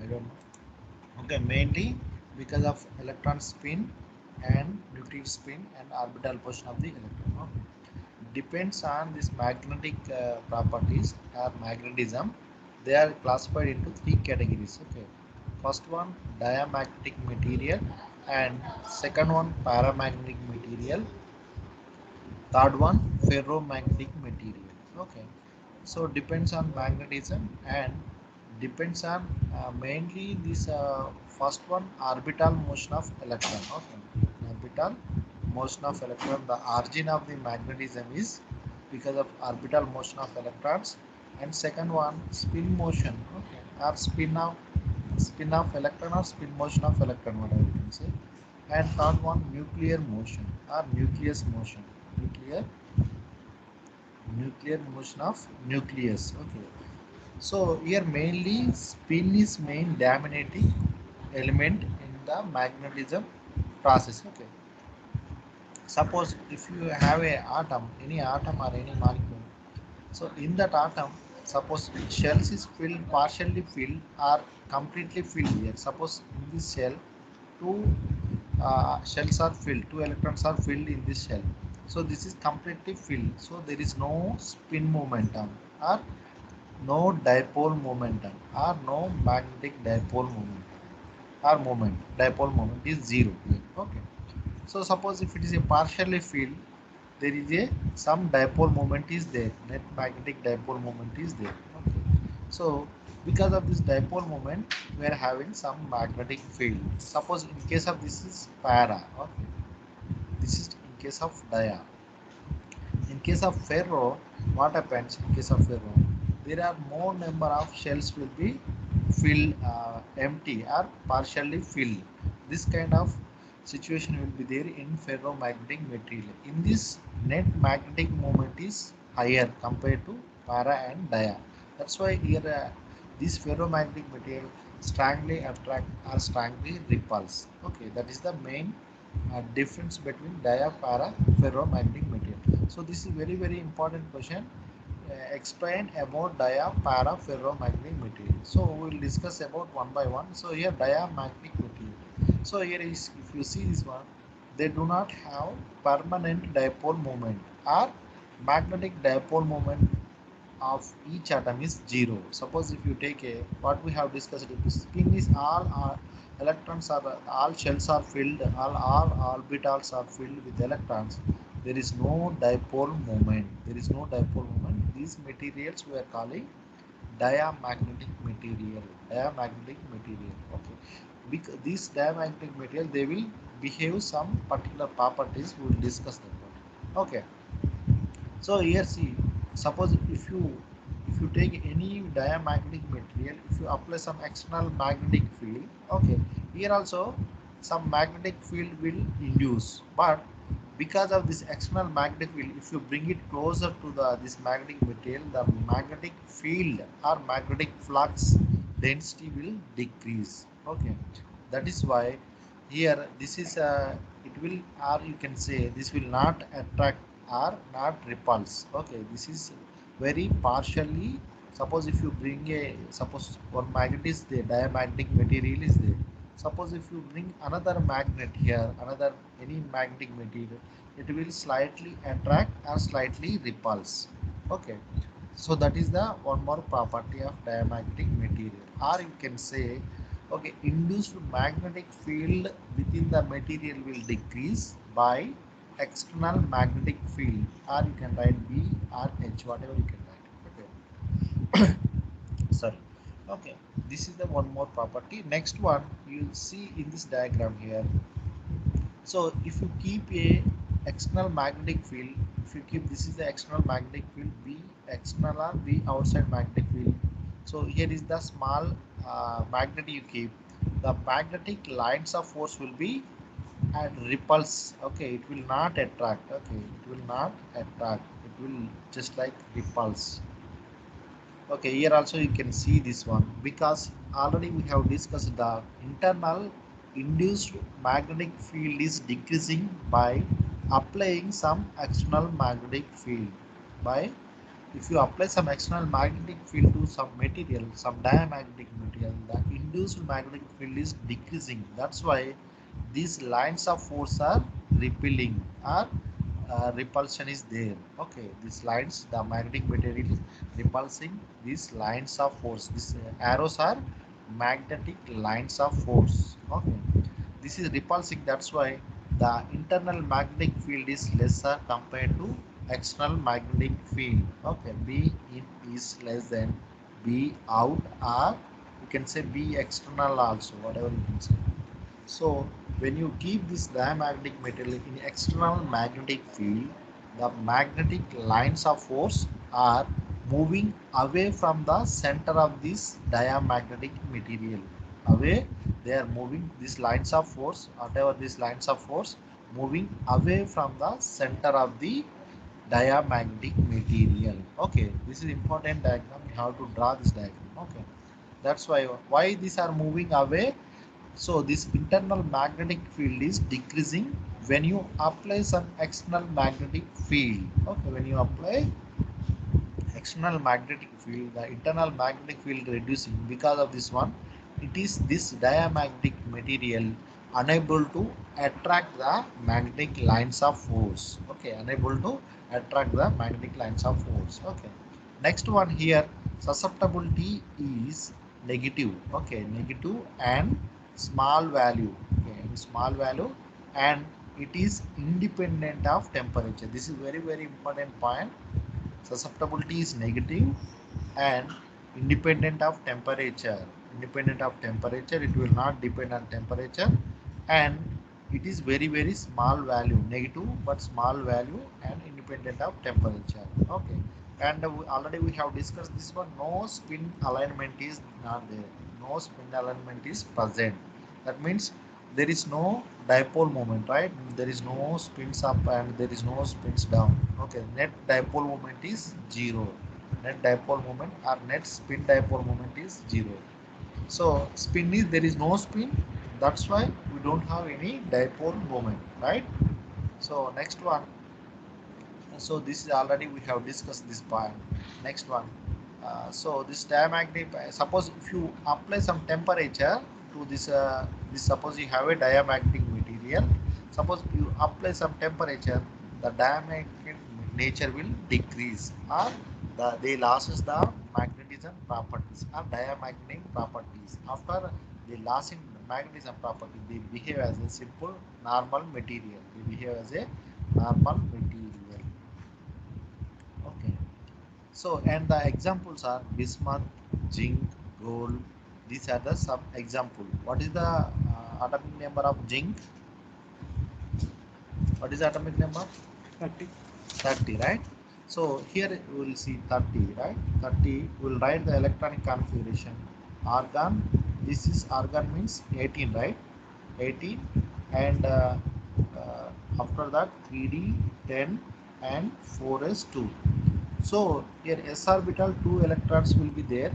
I don't know. Okay, mainly because of electron spin and nuclear spin and orbital position of the electron. Okay. Depends on this magnetic properties or magnetism. They are classified into three categories. Okay, first one diamagnetic material, and second one paramagnetic material, third one ferromagnetic material. Okay, so depends on magnetism and depends on mainly this first one orbital motion of electron. Okay, orbital motion of electron, the origin of the magnetism is because of orbital motion of electrons, and second one spin motion. Okay, or spin of electron or spin motion of electron, whatever you can say, and third one nuclear motion or nucleus motion, nuclear nuclear motion of nucleus. Okay, so here mainly spin is main dominating element in the magnetism process. Okay, suppose if you have a atom, any atom or any molecule, so in that atom, suppose shells is filled, partially filled or completely filled. Here suppose in this shell two shells are filled, two electrons are filled in this shell, so this is completely filled, so there is no spin momentum or no dipole momentum or no magnetic dipole momentum or moment, dipole moment is zero here. Okay, so suppose if it is a partially filled, there is a some dipole moment is there, net magnetic dipole moment is there. Okay, so because of this dipole moment we are having some magnetic field. Suppose in case of this is para. Okay, this is in case of dia. In case of ferro, what happens in case of ferro? There are more number of shells will be filled, empty or partially filled. This kind of situation will be there in ferromagnetic material. In this, net magnetic moment is higher compared to para and dia. That's why here this ferromagnetic material strongly attract or strongly repulse. Okay, that is the main difference between dia, para, ferromagnetic material. So this is very important question. Explain about dia, para, ferromagnetic material. So we will discuss about one by one. So here diamagnetic material. So here is, if you see this one, they do not have permanent dipole moment or magnetic dipole moment of each atom is zero. Suppose if you take a, what we have discussed, if spin is all electrons are, all shells are filled, all orbitals are filled with electrons, there is no dipole moment. There is no dipole moment. These materials we are calling diamagnetic material. Diamagnetic material. Okay. Because this diamagnetic material, they will behave some particular properties. We will discuss that one. Okay. So here see, suppose if you take any diamagnetic material, if you apply some external magnetic field, okay, here also some magnetic field will induce, but because of this external magnetic field, if you bring it closer to the this magnetic material, the magnetic field or magnetic flux density will decrease. Okay, that is why here this is it will, or you can say this will not attract or not repulse. Okay, this is very partially. Suppose if you bring a, suppose one magnet is there, diamagnetic material is there. Suppose if you bring another magnet here, another any magnetic material, it will slightly attract or slightly repulse. Okay, so that is the one more property of diamagnetic material. Or you can say, okay, induced magnetic field within the material will decrease by external magnetic field, or you can write B or H, whatever you can write. Okay. Sorry. Okay, this is the one more property. Next one you see in this diagram here. So if you keep a external magnetic field, if you keep, this is the external magnetic field, B external or B outside magnetic field. So here is the small magnet you keep. The magnetic lines of force will be at repulse. Okay, it will not attract. Okay, it will not attract. It will just like repulse. Okay, here also you can see this one, because already we have discussed the internal induced magnetic field is decreasing by applying some external magnetic field. By, if you apply some external magnetic field to some material, some diamagnetic material, the induced magnetic field is decreasing. That's why these lines of force are repelling, or repulsion is there. Okay, these lines, the magnetic material is repulsing these lines of force. These arrows are magnetic lines of force. Okay, this is repulsing. That's why the internal magnetic field is lesser compared to external magnetic field. Okay, B in is less than B out, or you can say B external also, whatever you can say. So when you keep this diamagnetic material in external magnetic field, the magnetic lines of force are moving away from the center of this diamagnetic material. Away, they are moving these lines of force, whatever these lines of force, moving away from the center of the diamagnetic material. Okay, this is important diagram. You have to draw this diagram. Okay, that's why these are moving away. So this internal magnetic field is decreasing when you apply some external magnetic field. Okay, when you apply external magnetic field, the internal magnetic field reducing. Because of this one, it is this diamagnetic material unable to attract the magnetic lines of force. Okay, unable to attract the magnetic lines of force. Okay, next one here, susceptibility is negative. Okay, negative and small value. Okay, and small value, and it is independent of temperature. This is very important point. Susceptibility is negative and independent of temperature. Independent of temperature, it will not depend on temperature, and it is very small value, negative but small value, and independent of temperature. Okay, and already we have discussed this one. No spin alignment is not there. No spin alignment is present. That means there is no dipole moment, right? There is no spins up and there is no spins down. Okay, net dipole moment is zero. Net dipole moment or net spin dipole moment is zero. So spin is, there is no spin. That's why we don't have any dipole moment, right? So next one. So this is already we have discussed this point. Next one. So this diamagnetic, suppose if you apply some temperature to this, suppose you have a diamagnetic material. Suppose you apply some temperature, the diamagnetic nature will decrease, or they loses the magnetism properties or diamagnetic properties. After they losing magnetism property, they behave as a simple normal material. They behave as a normal material. Okay. So, and the examples are bismuth, zinc, gold. These are the some example. What is the atomic number of zinc? What is the atomic number? 30. 30, right? So here we will see 30, right? 30. We'll write the electronic configuration. Argon. This is argon means 18, right? 18, and after that 3d 10 and 4s2. So here s orbital 2 electrons will be there,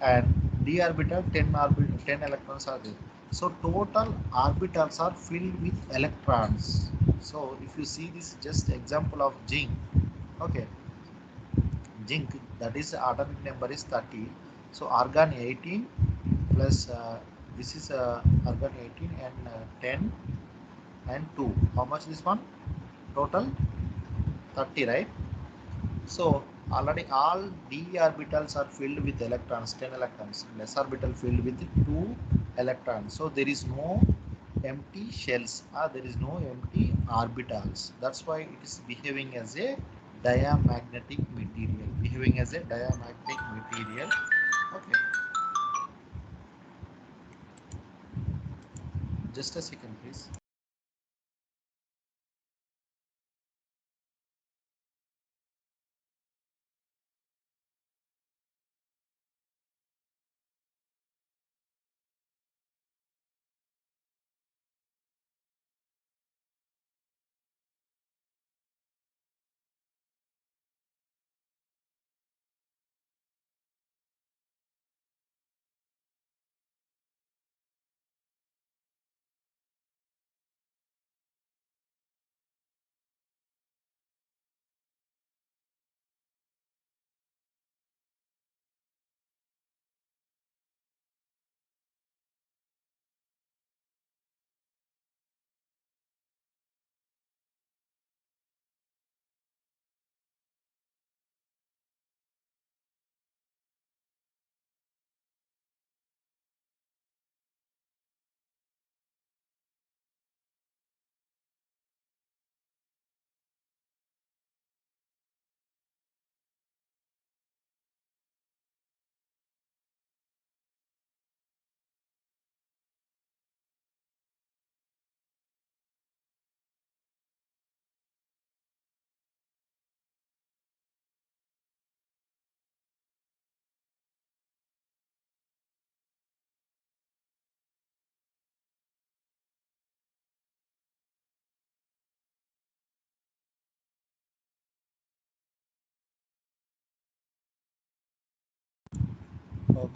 and d orbital 10 electrons are there. So total orbitals are filled with electrons. So if you see this just example of zinc. Okay, zinc, that is atomic number is 30. So argon 18 plus this is argon 18 and 10 and 2. How much this one? Total 30, right? So already all d orbitals are filled with electrons, 10 electrons. S orbital filled with 2 electrons. So there is no empty shells, or there is no empty orbitals. That's why it is behaving as a diamagnetic material. Behaving as a diamagnetic material. Okay, just a second, please.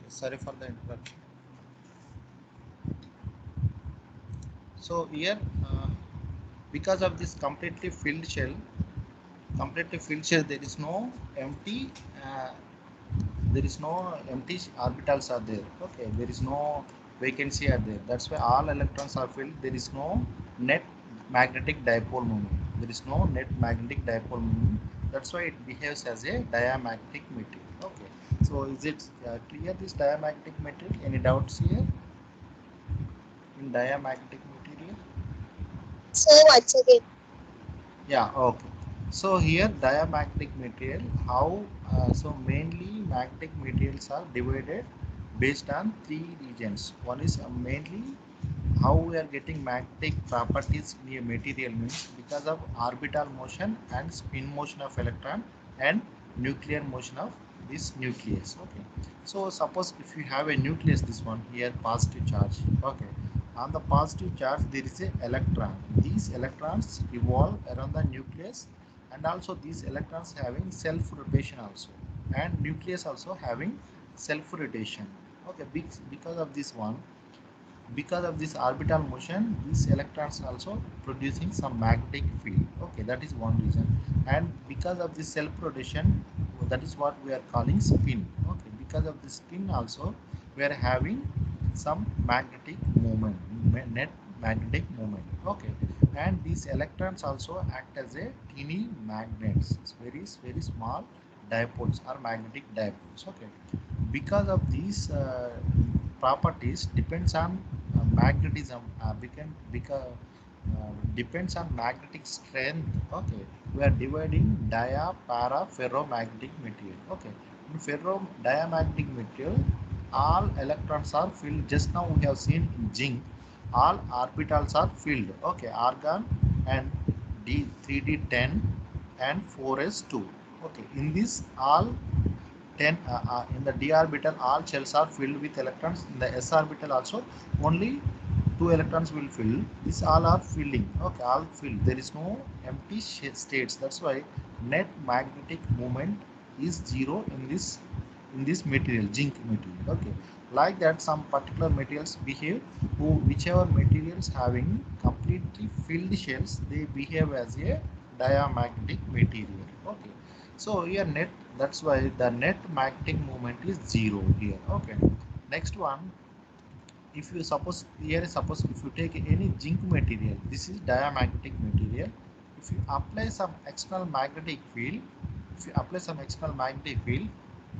Sorry for the interruption. So here, because of this completely filled shell, uh, there is no empty orbitals are there. Okay, there is no vacancy are there. That's why all electrons are filled. There is no net magnetic dipole moment. There is no net magnetic dipole moment. That's why it behaves as a diamagnetic material. Okay, so is it clear, this diamagnetic material? Any doubts here in diamagnetic material? So once again. Yeah, okay. So here diamagnetic material, how, so mainly magnetic materials are divided based on three regions. One is mainly how we are getting magnetic properties in a material means because of orbital motion and spin motion of electron and nuclear motion of this nucleus. Okay, so suppose if you have a nucleus, this one here positive charge. Okay, on the positive charge there is a electron. These electrons revolve around the nucleus, and also these electrons having self rotation also, and nucleus also having self rotation. Okay, because of this one, because of this orbital motion, these electrons also producing some magnetic field. Okay, that is one reason. And because of this self rotation, that is what we are calling spin. Okay, because of this spin also we are having some magnetic moment, net magnetic moment. Okay, and these electrons also act as a teeny magnets. It's very small dipoles or magnetic dipoles. Okay, because of these properties depends on magnetism, depends on magnetic strength. Okay, we are dividing dia, para, ferromagnetic material. Okay, in ferro diamagnetic material, all electrons are filled. Just now we have seen in zinc all orbitals are filled. Okay, argon and d 3d10 and 4s2. Okay, in this all 10, in the d orbital all shells are filled with electrons. In the s orbital also only two electrons will fill. These all are filling. Okay, all filled. There is no empty states. That's why net magnetic moment is zero in this material, zinc material. Okay, like that some particular materials behave. Whichever materials having completely filled shells, they behave as a diamagnetic material. Okay, so here net, that's why the net magnetic moment is zero here. Okay, next one, if you suppose here, suppose if you take any zinc material, this is diamagnetic material. If you apply some external magnetic field, if you apply some external magnetic field,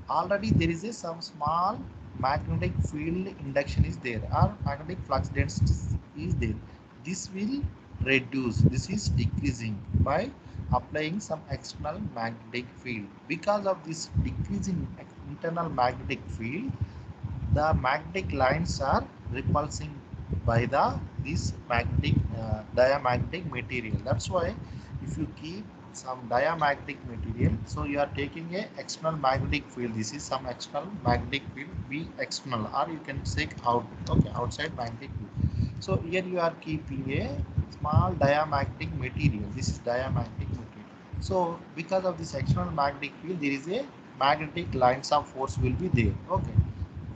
already there is a some small magnetic field induction is there, or magnetic flux density is there. This will reduce, this is decreasing by applying some external magnetic field. Because of this decreasing internal magnetic field, the magnetic lines are repulsing by the this magnetic diamagnetic material. That's why if you keep some diamagnetic material, so you are taking a external magnetic field. This is some external magnetic field, be external, or you can say out. Okay, outside magnetic field. So here you are keeping a small diamagnetic material. This is diamagnetic material. So because of this external magnetic field, there is a magnetic lines of force will be there. Okay,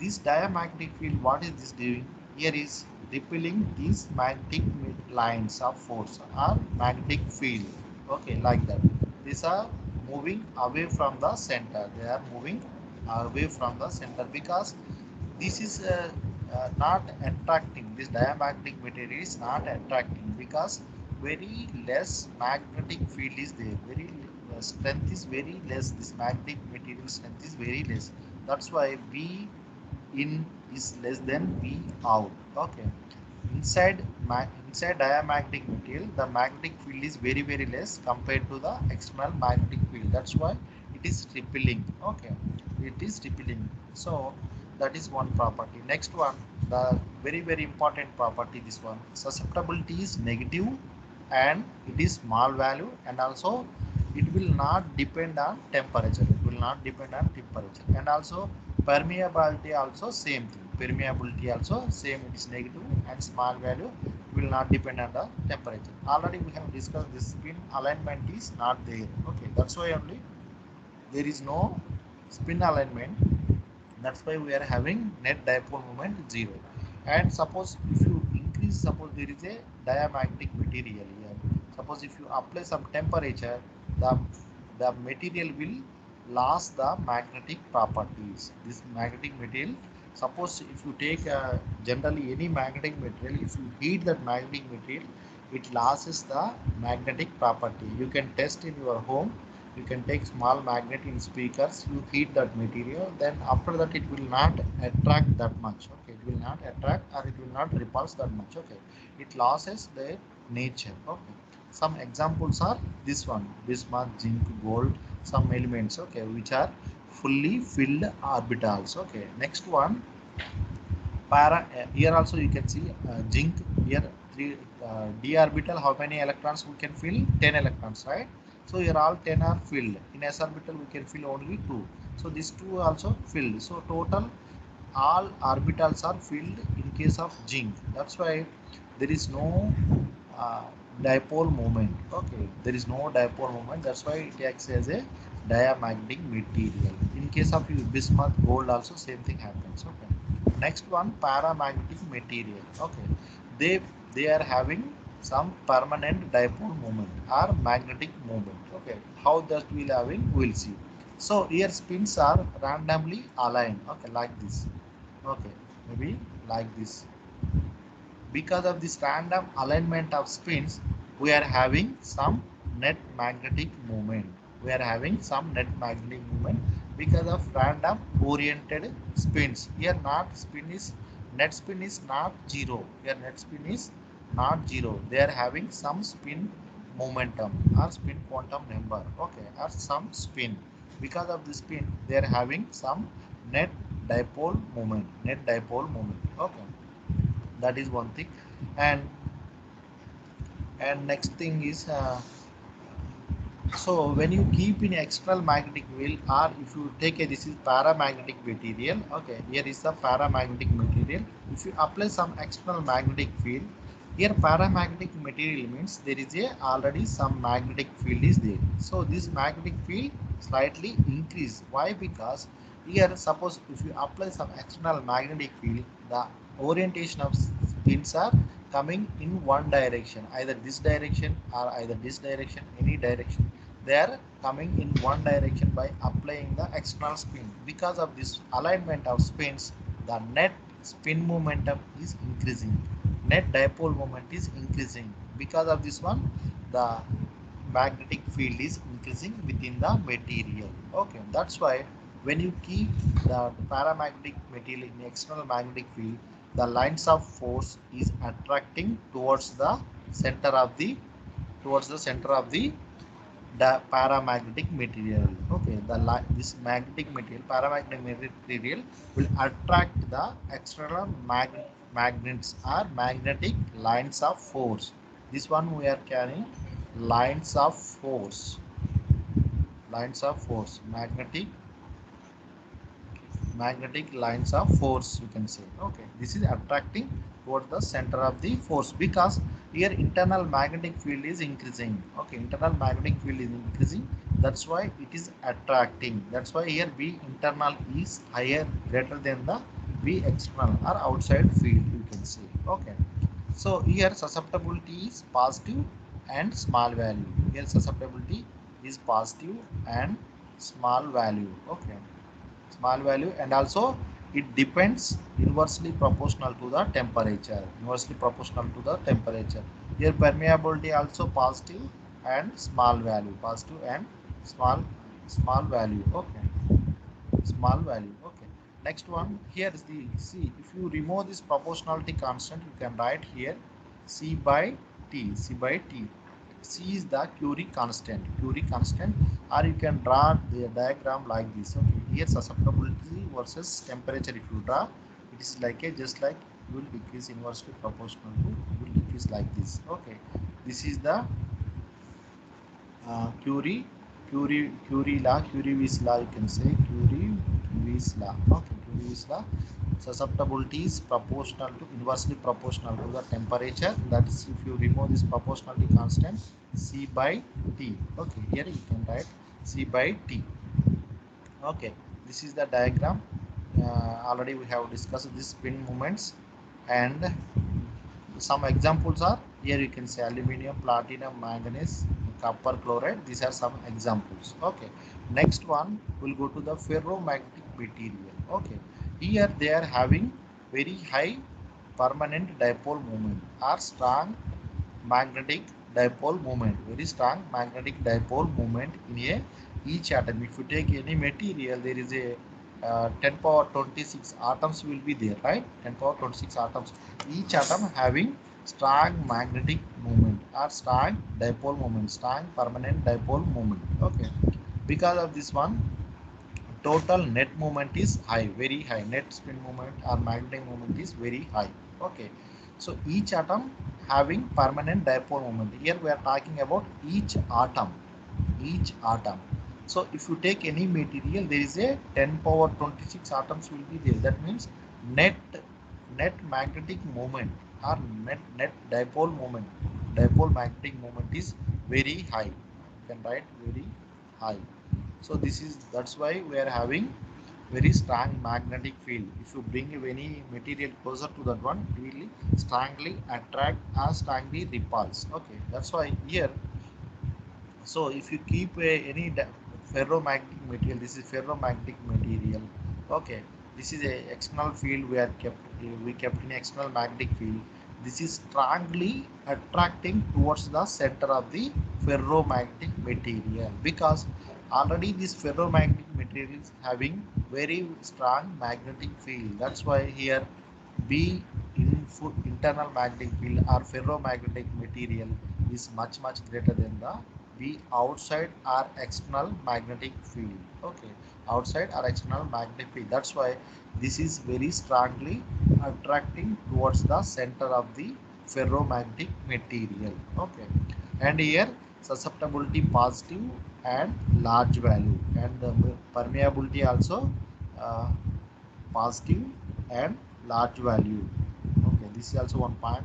this diamagnetic field, what is this doing? Here is repelling these magnetic lines of force or magnetic field. Okay, like that. These are moving away from the center. They are moving away from the center because this is not attracting. This diamagnetic material is not attracting because very less magnetic field is there. Very strength is very less. This magnetic material strength is very less. That's why B in is less than V out. Okay, inside diamagnetic material, the magnetic field is very less compared to the external magnetic field. That's why it is repelling. Okay, it is repelling. So that is one property. Next one, the very important property, this one, susceptibility is negative and it is small value, and also it will not depend on temperature. It will not depend on temperature. And also permeability also same thing. Permeability also same, it is negative and small value, will not depend on the temperature. Already we have discussed this, spin alignment is not there. Okay, that's why only there is no spin alignment That's why we are having net dipole moment 0. And suppose if you increase, suppose there is a diamagnetic material here. Suppose if you apply some temperature, the material will lose the magnetic properties. This magnetic material, suppose if you take generally any magnetic material, if you heat that magnetic material, it loses the magnetic property. You can test in your home. You can take small magnet in speakers, you heat that material, then after that it will not attract that much. Okay, it will not attract or it will not repulse that much. Okay, it loses their nature. Okay, some examples are this one: bismuth, zinc, gold, some elements, okay, which are fully filled orbitals. Okay, next one, para, here also you can see zinc. Here 3 d orbital, how many electrons we can fill? 10 electrons, right? So here all 10 are filled. In s orbital we can fill only 2, so these 2 also filled. So total all orbitals are filled in case of zinc. That's why there is no uh, dipole moment. Okay, there is no dipole moment. That's why it acts as a diamagnetic material. In case of bismuth, gold, also same thing happens. Okay, next one, paramagnetic material. Okay, they they are having some permanent dipole moment or magnetic moment. Okay, how that will having, we'll see. So here spins are randomly aligned. Okay, like this. Okay, maybe like this. Because of this random alignment of spins, we are having some net magnetic moment. We are having some net magnetic moment because of random oriented spins. Here not spin is, net spin is not zero. Here net spin is not zero. They are having some spin momentum or spin quantum number. Okay, or some spin. Because of the spin, they are having some net dipole moment. Net dipole moment. Okay, that is one thing. and and next thing is so when you keep in external magnetic field, or if you take a, this is paramagnetic material. Okay, here is the paramagnetic material. If you apply some external magnetic field, here paramagnetic material means there is a already some magnetic field is there. So this magnetic field slightly increase. Why? Because here suppose if you apply some external magnetic field, the orientation of spins are coming in one direction, either this direction or either this direction, any direction. They are coming in one direction by applying the external spin. Because of this alignment of spins, the net spin momentum is increasing. Net dipole moment is increasing. Because of this one, the magnetic field is increasing within the material. Okay, that's why when you keep the paramagnetic material in external magnetic field, the lines of force is attracting towards the center of the paramagnetic material. Okay, this magnetic material, paramagnetic material will attract the external magnets or magnetic lines of force. This one we are carrying lines of force. Lines of force, magnetic lines of force, you can say. Okay, this is attracting toward the center of the force because here internal magnetic field is increasing. Okay, internal magnetic field is increasing, that's why it is attracting. That's why here V internal is higher, greater than the V external or outside field, you can say. Okay, so here susceptibility is positive and small value. Here susceptibility is positive and small value. Okay, small value. And also it depends inversely proportional to the temperature. Inversely proportional to the temperature. Here permeability also positive and small value. Positive and small value. Okay, small value. Okay, next one, here is the C. If you remove this proportionality constant, you can write here C by T. C by T. C is the Curie constant. Curie constant, or you can draw the diagram like this. Okay, here susceptibility versus temperature. If you draw, it is like a, just like you will decrease inversely proportional to, you will decrease like this. Okay, this is the Curie, Curie law, Curie's law, you can say Curie's law. Okay, Curie's law. Susceptibility is proportional to, inversely proportional to the temperature. That is, if you remove this proportionality constant, C by T. Okay, here you can write C by T. Okay, this is the diagram. already we have discussed these spin movements, and some examples are here. You can say aluminum, platinum, manganese, copper, chloride. These are some examples. Okay, next one we'll go to the ferromagnetic material. Okay, here they are having very high permanent dipole moment or strong magnetic dipole moment, very strong magnetic dipole moment in a each atom. If you take any material, there is a 10 power 26 atoms will be there, right? 10 power 26 atoms, each atom having strong magnetic moment or strong dipole moment, strong permanent dipole moment. Okay, because of this one, total net moment is high, very high. Net spin moment or magnetic moment is very high. Okay, so each atom having permanent dipole moment. Here we are talking about each atom, each atom. So if you take any material, there is a 10 power 26 atoms will be there. That means net magnetic moment or net dipole moment, dipole magnetic moment is very high. You can write very high. So this is, that's why we are having very strong magnetic field. If you bring any material closer to that one, it will strongly attract or strongly repulse. Okay, that's why here. So if you keep any ferromagnetic material, this is ferromagnetic material. Okay, this is a external field we are kept, we kept in external magnetic field. This is strongly attracting towards the center of the ferromagnetic material, because already this ferromagnetic material is having very strong magnetic field. That's why here B input internal magnetic field or ferromagnetic material is much greater than the B outside or external magnetic field. Okay, outside or external magnetic field. That's why this is very strongly attracting towards the center of the ferromagnetic material. Okay, and here susceptibility positive and large value, and the permeability also uh, positive and large value. Okay, this is also one point.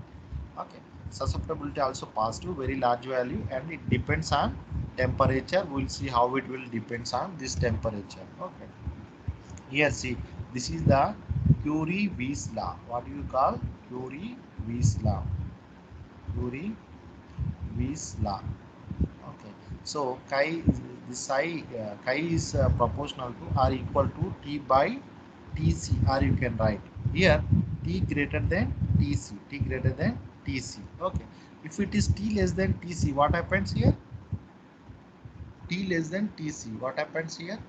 Okay, susceptibility also positive, very large value, and it depends on temperature. We'll see how it will depends on this temperature. Okay, here see, this is the Curie-Weiss law. What do you call Curie-Weiss law? Curie-Weiss law. Okay, so chi is the chi is proportional to or equal to T by Tc, or you can write here T greater than Tc, T greater than Tc. Okay, if it is T less than Tc, what happens here? T less than Tc, what happens here?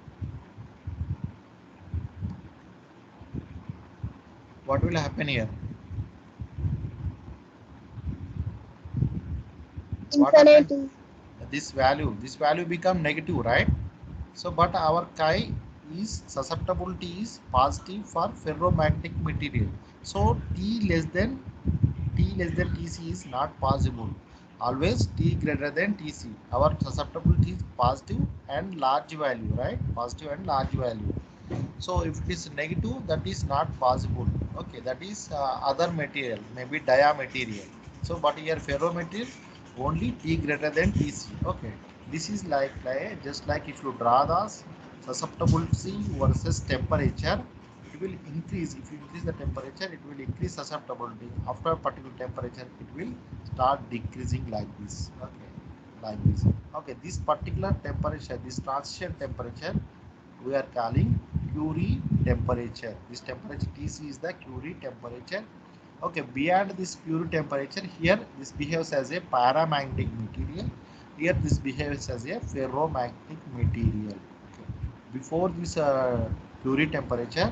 What will happen here? What happens? Infinity. This value become negative, right? So but our chi is susceptibility is positive for ferromagnetic material. So T less than Tc is not possible. Always T greater than Tc. Our susceptibility is positive and large value, right? Positive and large value. So if it is negative, that is not possible. Okay, that is other material, maybe dia material. So but here ferromaterial only T greater than Tc. Okay, this is like just like if you draw the susceptibility versus temperature, it will increase. If you increase the temperature, it will increase susceptibility. After a particular temperature, it will start decreasing like this. Okay, like this. Okay, this particular temperature, this transition temperature, we are calling Curie temperature. This temperature Tc is the Curie temperature. Okay, beyond this Curie temperature, here this behaves as a paramagnetic material. Here this behaves as a ferromagnetic material. Okay, before this Curie temperature,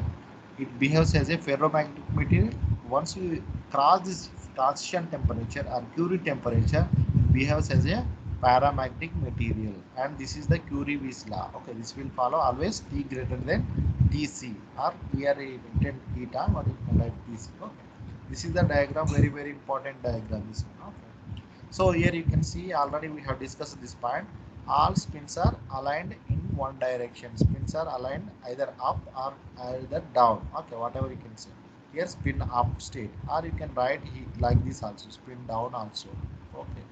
it behaves as a ferromagnetic material. Once you cross this transition temperature or Curie temperature, it behaves as a paramagnetic material, and this is the Curie-Weiss law. Okay, this will follow always T greater than Tc, or here written eta, or you can write Tc. Okay, this is the diagram, very important diagram, this one. Okay, so here you can see already we have discussed this point. All spins are aligned in one direction. Spins are aligned either up or either down. Okay, whatever you can say. Here spin up state, or you can write like this also, spin down also. Okay,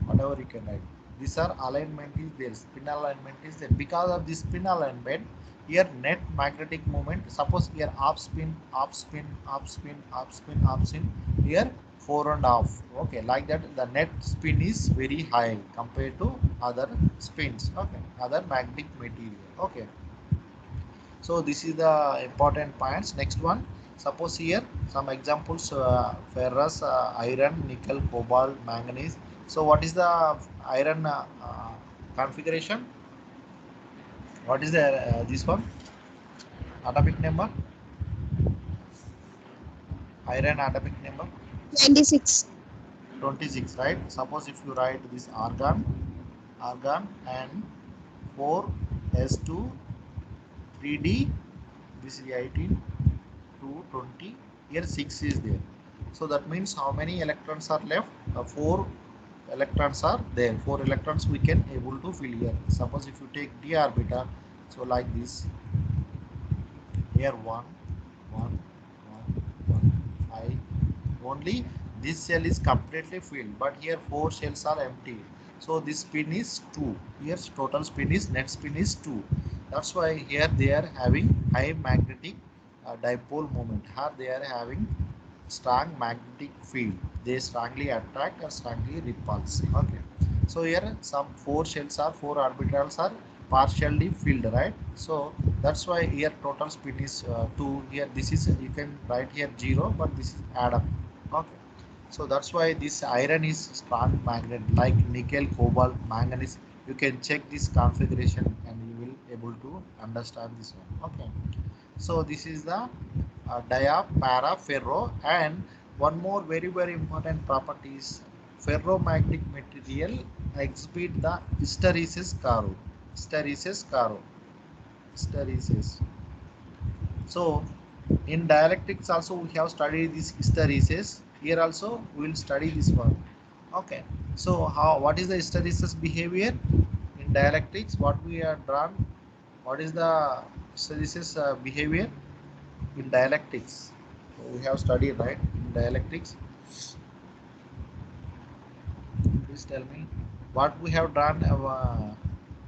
whatever you can write. These are alignment is there, spin alignment is there. Because of this spin alignment, here net magnetic moment, suppose here up spin, up spin, up spin, up spin, up spin, here 4.5. Okay, like that the net spin is very high compared to other spins. Okay, other magnetic material. Okay, so this is the important points. Next one, suppose here some examples, ferrous, iron, nickel, cobalt, manganese. So what is the iron configuration? What is the this one atomic number? Iron atomic number 96. 26, right? Suppose if you write this argon and 4s2 3d, this is 18 to 20, here 6 is there. So that means how many electrons are left? 4 electrons are there. 4 electrons we can able to fill here. Suppose if you take d orbital, so like this, here 1 1 1 1 5, only this cell is completely filled, but here 4 cells are empty. So this spin is 2. Here total spin is, net spin is 2. That's why here they are having high magnetic dipole moment. Here they are having strong magnetic field. They strongly attract or strongly repulse. Okay, so here some 4 shells are, 4 orbitals are partially filled, right? So that's why here total spin is 2. Here this is, you can write here 0, but this is add up. Okay, so that's why this iron is strong magnet like nickel, cobalt, manganese. You can check this configuration and you will able to understand this one. Okay, so this is the dia, para, ferro, and one more very important property is ferromagnetic material exhibit the hysteresis curve. Hysteresis curve. Hysteresis. So in dialectics also we have studied this hysteresis. Here also we will study this one. Okay. So how, what is the hysteresis behavior in dialectics? What we have drawn? What is the hysteresis behavior in dialectics? So we have studied, right, in dialectics. Please tell me what we have done.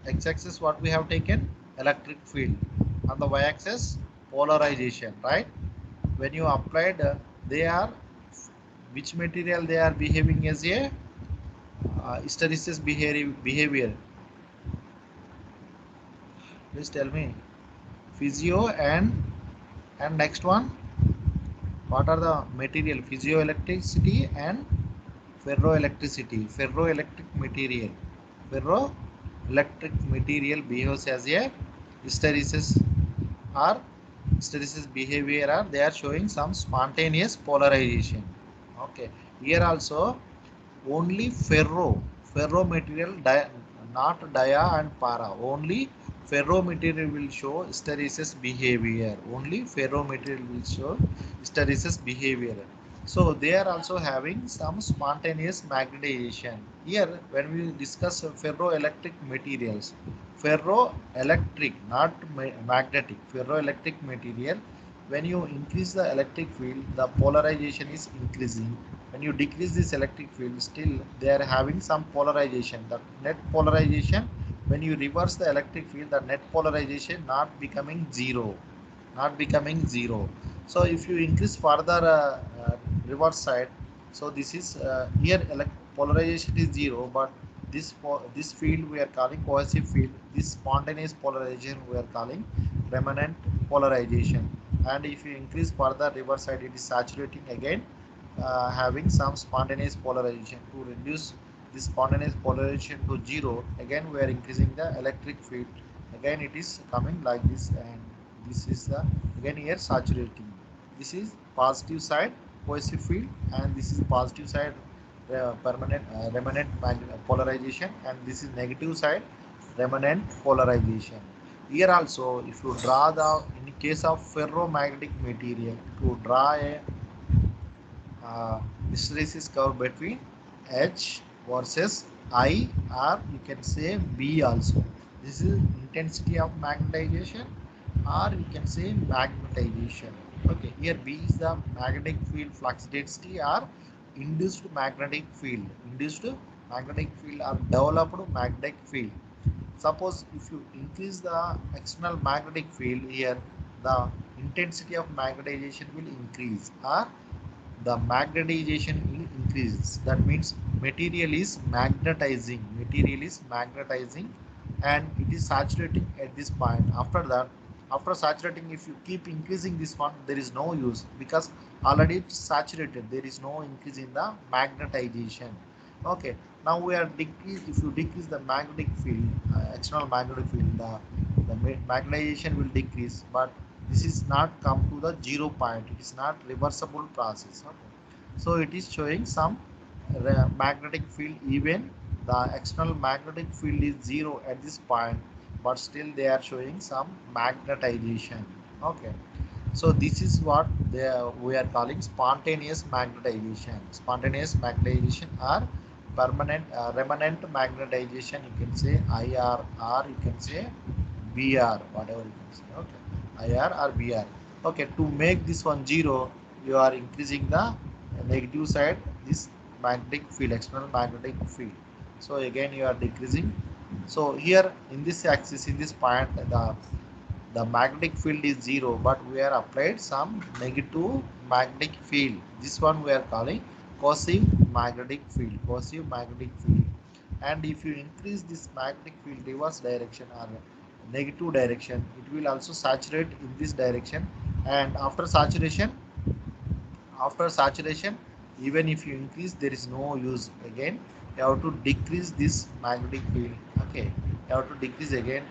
X-axis what we have taken, electric field. On the y-axis, polarization, right? When you applied, they are, which material they are behaving as a hysteresis behavior. Please tell me. Physio and next one. What are the material? Physioelectricity and ferroelectricity. Ferroelectric material. Ferroelectric material behaves as a hysteresis or hysteresis behavior, or they are showing some spontaneous polarization. Okay. Here also only ferro material, not dia and para. Only ferro material will show hysteresis behavior. Only ferro material will show hysteresis behavior. So they are also having some spontaneous magnetization. Here when we discuss ferroelectric materials, ferroelectric, not magnetic, ferroelectric material, when you increase the electric field, the polarization is increasing. When you decrease this electric field, still they are having some polarization. The net polarization, when you reverse the electric field, the net polarization not becoming zero, not becoming zero. So if you increase further reverse side, so this is here polarization is zero, but this field we are calling cohesive field. This spontaneous polarization we are calling remnant polarization. And if you increase further reverse side, it is saturating again, having some spontaneous polarization. To reduce this spontaneous polarization to zero, again we are increasing the electric field. Again it is coming like this, and this is the, again here saturating. This is positive side cohesive field, and this is positive side permanent remnant polarization, and this is negative side remnant polarization. Here also, if you draw the, in case of ferromagnetic material, to draw a hysteresis curve between H versus I, or you can say B also. This is intensity of magnetization, or you can say magnetization. Okay, here B is the magnetic field flux density or induced magnetic field. Induced magnetic field or developed magnetic field. Suppose if you increase the external magnetic field here, the intensity of magnetization will increase or the magnetization will increase. That means material is magnetizing and it is saturating at this point. After that, after saturating, if you keep increasing this one, there is no use because already it's saturated, there is no increase in the magnetization. Okay, now we are decrease. If you decrease the magnetic field, external magnetic field, the magnetization will decrease, but this is not come to the 0 point. It is not reversible process. Okay, so it is showing some magnetic field, even the external magnetic field is zero at this point, but still they are showing some magnetization. Okay, so this is what we are calling spontaneous magnetization. Spontaneous magnetization or permanent remanent magnetization. You can say IR or you can say BR, whatever you can say. Okay, IR or BR. Okay, to make this one zero, you are increasing the negative side, this magnetic field, external magnetic field. So again you are decreasing. So here in this axis, in this point, the magnetic field is zero, but we are applied some negative magnetic field. This one we are calling coercive magnetic field. Coercive magnetic field. And if you increase this magnetic field reverse direction or negative direction, it will also saturate in this direction. And after saturation, even if you increase, there is no use. Again you have to decrease this magnetic field. Okay, you have to decrease again.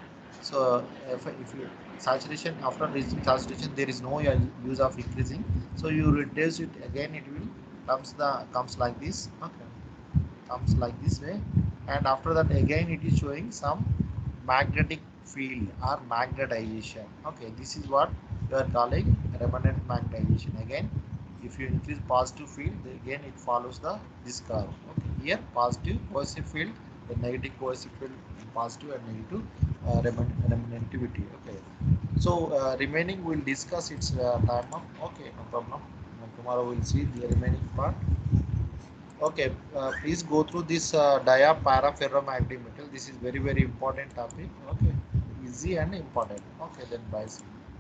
So if you saturation, after reaching saturation, there is no use of increasing, so you reduce it again, it will comes like this. Okay, comes like this way. And after that, again it is showing some magnetic field or magnetization. Okay, this is what you are calling remanent magnetization. Again, if you increase positive field, then again it follows the this curve. Okay, here positive coercive field, the negative coercive field, positive and negative remanentivity. Okay, so remaining we'll discuss its time up. Okay, no problem. Tomorrow we'll see the remaining part. Okay, please go through this dia paraferromagnetic metal. This is very important topic. Okay, easy and important. Okay, then bye. See you.